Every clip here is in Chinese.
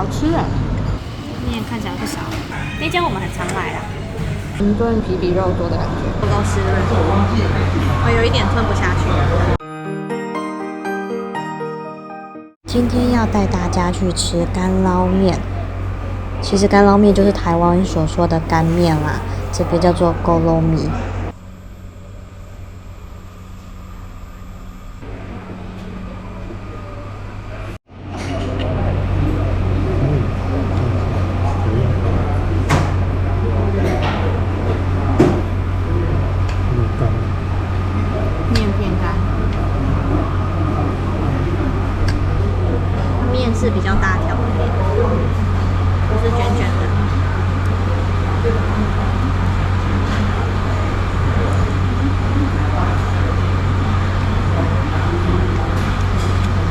好吃哎。面看起来不少，那间我们很常来啦。云炖皮比肉多的感觉，不够湿润，我有一点吞不下去。今天要带大家去吃干捞面。其实干捞面就是台湾所说的干面啦，这个叫做勾捞米。面偏干，面是比较大条的面，不是卷卷的。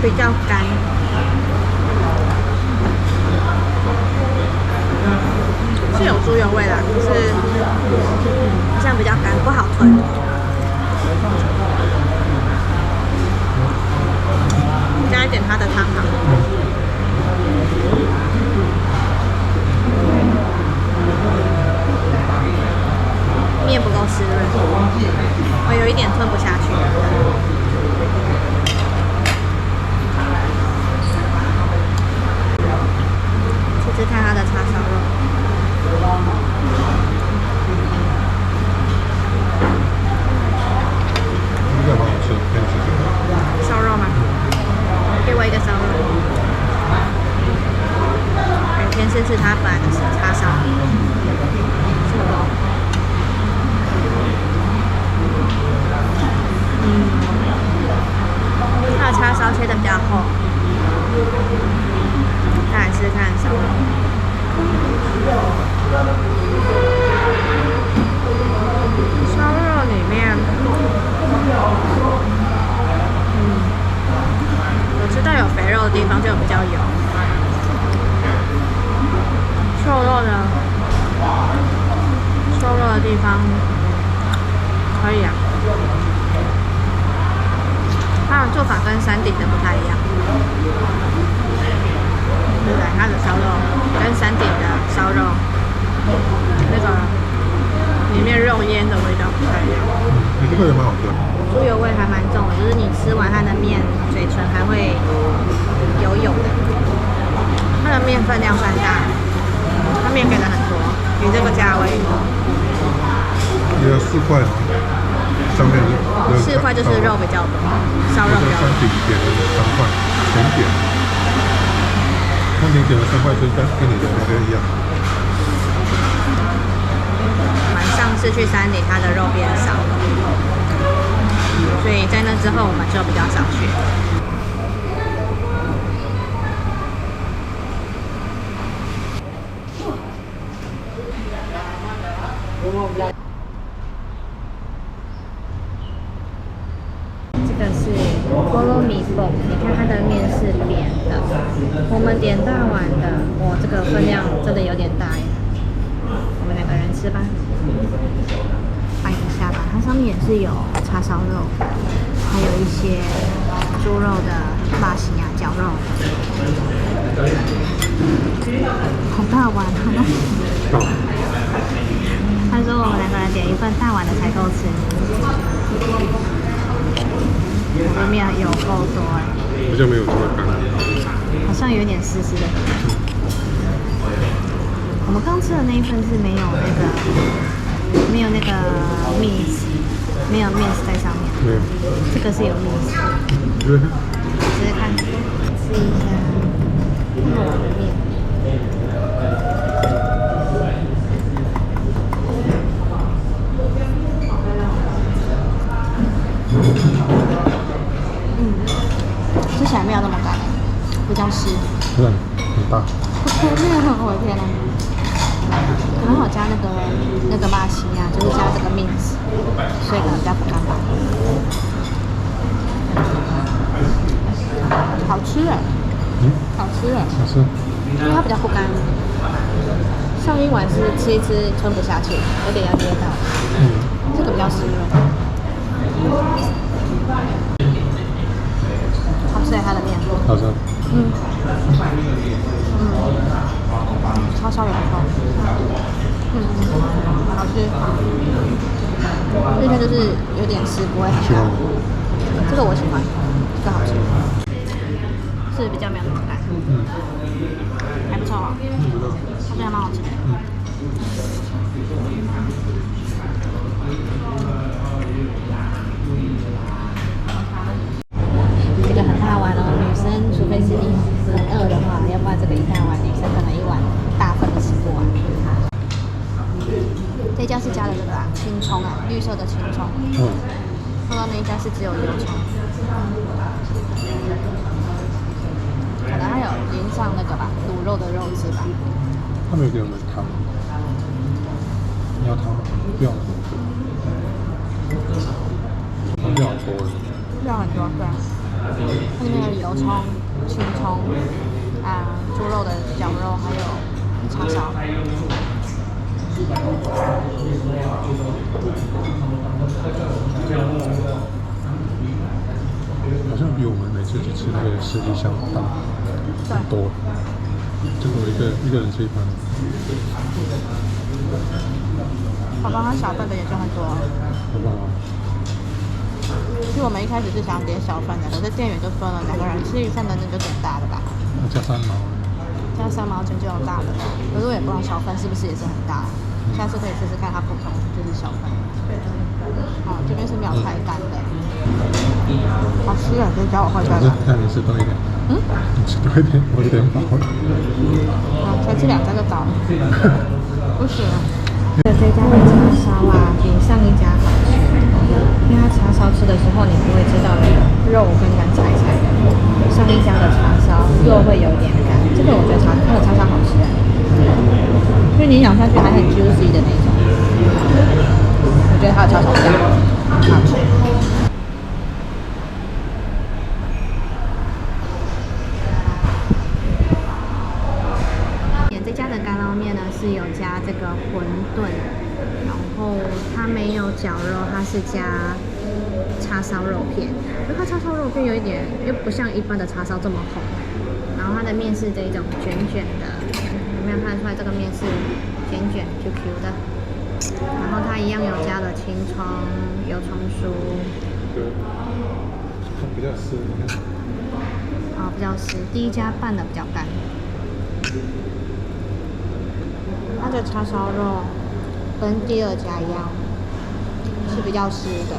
比较干，是有猪油味啦，可是好像比较干，不好吞。加一点它的汤好了。面不够湿润，我有一点吞不下去。试试看它的叉烧肉。这个蛮好吃，可以吃这个。烧肉吗？给我一个烧肉。先试试它本来的叉烧。这个。它的叉烧切的比较厚。再来试试看烧肉。烧肉里面，我知道有肥肉的地方就比较油。瘦肉的地方可以啊。它的做法跟山顶的不太一样。对不对？它的烧肉跟山顶的烧肉那个里面肉烟的味道不太一样。这个也蛮好吃的。猪油味还蛮重的，就是你吃完它的面，嘴唇还会油油的。它的面分量算大，它面给的很多，比这个价位。也有4块哦，上面4块就是肉比较多，烧肉比较多。山顶点了3块，全点。那你点了3块，就跟你的那个一样。我们上次去山顶，它的肉变少了，所以在那之后我们就比较少去。这个是菠萝米粉，你看它的面是扁的。我们点大碗的，哇，这个分量真的有点大耶。我们2个人吃吧，翻一下吧。它上面也是有叉烧肉，还有一些猪肉的辣西亚绞肉。好大碗哦！他说我们2个人点1份大碗的才够吃。我的面有够多哎，好像没有这么干，好像有点湿湿的。我们刚吃的那一份是没有那个 mix， 没有 mix 在上面。没有。这个是有 mix。试试看，试一下肉的面。吃起来没有那么干，比较湿。对，很大。我的天哪！可能我加那个辣西亚，就是加这个 mix， 所以可能比较不干吧。好吃哎，好吃哎，好吃。因为它比较不干。上一碗是吃一吃吞不下去，有点要噎到。这个比较湿润。好吃哎，它的面。好吃。湿不会很干。这个我喜欢，这个好吃，是比较没有那么干，还不错哦，我觉得还蛮好吃的。这个很好玩哦，女生除非是你很饿的话，要不然这个一大碗，女生可能一碗大份的吃不完。这家是加了这个青葱啊，绿色的青葱。看到那一家是只有油葱，可能还有淋上那个吧，卤肉的肉汁吧。他没有给我们汤，你要汤吗？不要了。料好多了。料很多，对啊。它里面有油葱、青葱猪肉的绞肉，还有叉烧。好像比我们每次去吃那个四季香大很多，结果一个人吃一盘。好吧，它小份的也就很多。好不好？其实我们一开始是想点小份的，可是店员就说了，2个人吃1份的那就点大的吧。那加3毛。加3毛钱就有大的，可是我也不知道小份是不是也是很大，下次可以试试看它普通就是小份。哦，这边是苗菜干的，好吃啊！可以教我会干吗？那你吃多一点。你吃多一点，我有点饱了。才吃2家就倒了，不行。这家的叉烧啊，比上一家好吃，因为它叉烧吃的时候你不会知道肉干干柴柴的，上一家的叉烧肉会有点干，这个我觉得它的叉烧好吃，因为你咬下去还很 juicy 的那种，我觉得它的叉烧比较好吃。这家的干捞面呢是有加这个馄饨，然后它没有绞肉，它是加叉烧肉片。因为它叉烧肉片有一点又不像一般的叉烧这么红，然后它的面是这种卷卷的，有没有看得出来这个面是卷卷 QQ 的？然后它一样有加了青葱、油葱酥。对，比较湿，你看。比较湿，第一家拌的比较干。它的叉烧肉跟第2家一样，是比较湿的，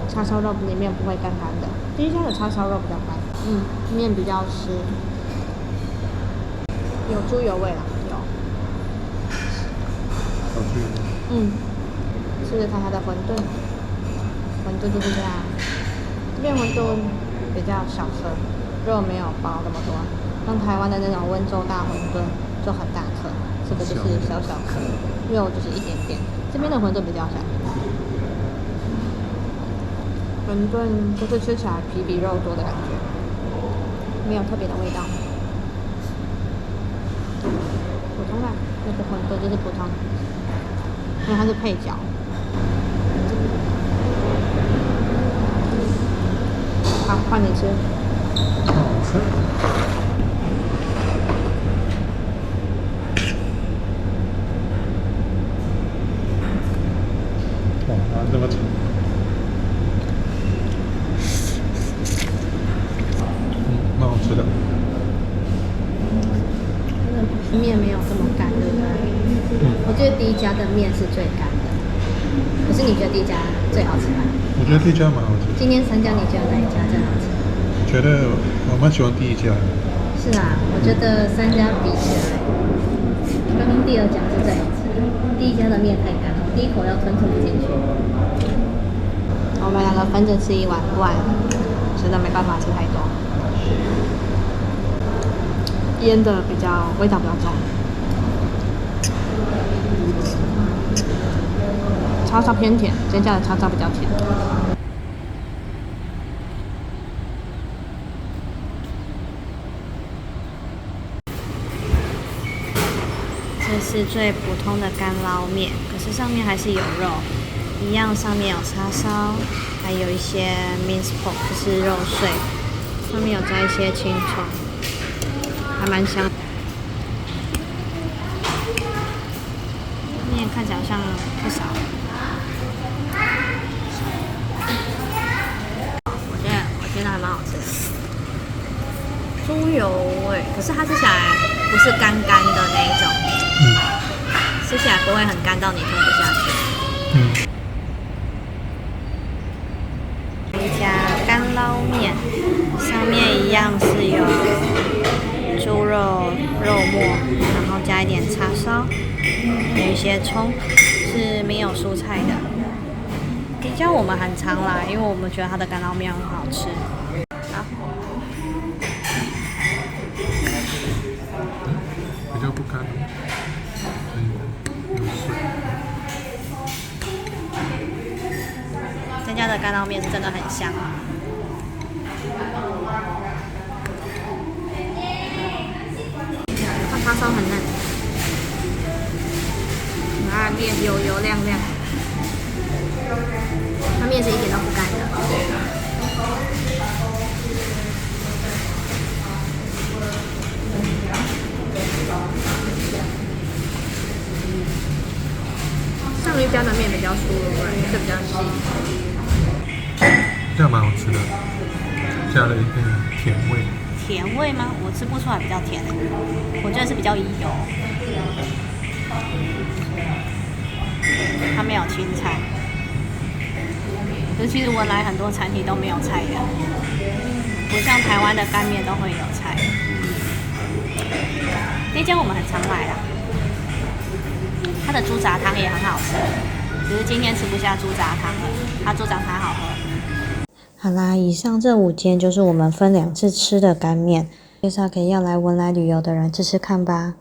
叉烧肉里面不会干干的。第1家的叉烧肉比较干，面比较湿，有猪油味啦，有。好吃。试试看它的馄饨，馄饨就是这样，这边馄饨比较小颗，肉没有包那么多，像台湾的那种温州大馄饨就很大颗。这个就是小小颗，肉就是一点点。这边的馄饨比较小，馄饨就是吃起来皮比肉多的感觉，没有特别的味道。普通啦，那个馄饨就是普通，因为它是配角。好，换你吃。好吃。这么长，蛮好吃的。面没有这么干，对不对？我觉得第1家的面是最干的，可是你觉得第1家最好吃吗？我觉得第1家蛮好吃。今天3家你觉得哪一家最好吃？我觉得我蛮喜欢第1家的。是啊，我觉得3家比起来，刚刚第2家是最好吃的。第1家的面太干了，第一口要吞不进去。我们2个分着吃1碗，不然真的没办法吃太多。腌的比较味道比较重，叉烧偏甜，这家的叉烧比较甜。这是最普通的干捞面，可是上面还是有肉，一样上面有叉烧，还有一些 minced pork， 就是肉碎，上面有加一些青葱，还蛮香。面看起来好像不少。味，可是它吃起来不是干干的那一种，吃起来不会很干到你吞不下去。一家干捞面，上面一样是有猪肉肉末，然后加一点叉烧，有一些葱，是没有蔬菜的。这家我们很常来，因为我们觉得它的干捞面很好吃。好，比较不干，有水。这家的干捞面是真的很香。它叉烧很嫩，啊，面油油亮亮，它面是一点都不干的。上一家的面比较酥软，这比较细。这样蛮好吃的，加了一点甜味。甜味吗？我吃不出来比较甜，我觉得是比较油。它没有青菜，可是其实我来很多餐厅都没有菜的，不像台湾的干面都会有菜。那间我们很常来啦，它的猪杂汤也很好吃，只是今天吃不下猪杂汤了，它猪杂汤好喝。好啦，以上这5间就是我们分2次吃的干面，介绍给要来文莱旅游的人吃吃看吧。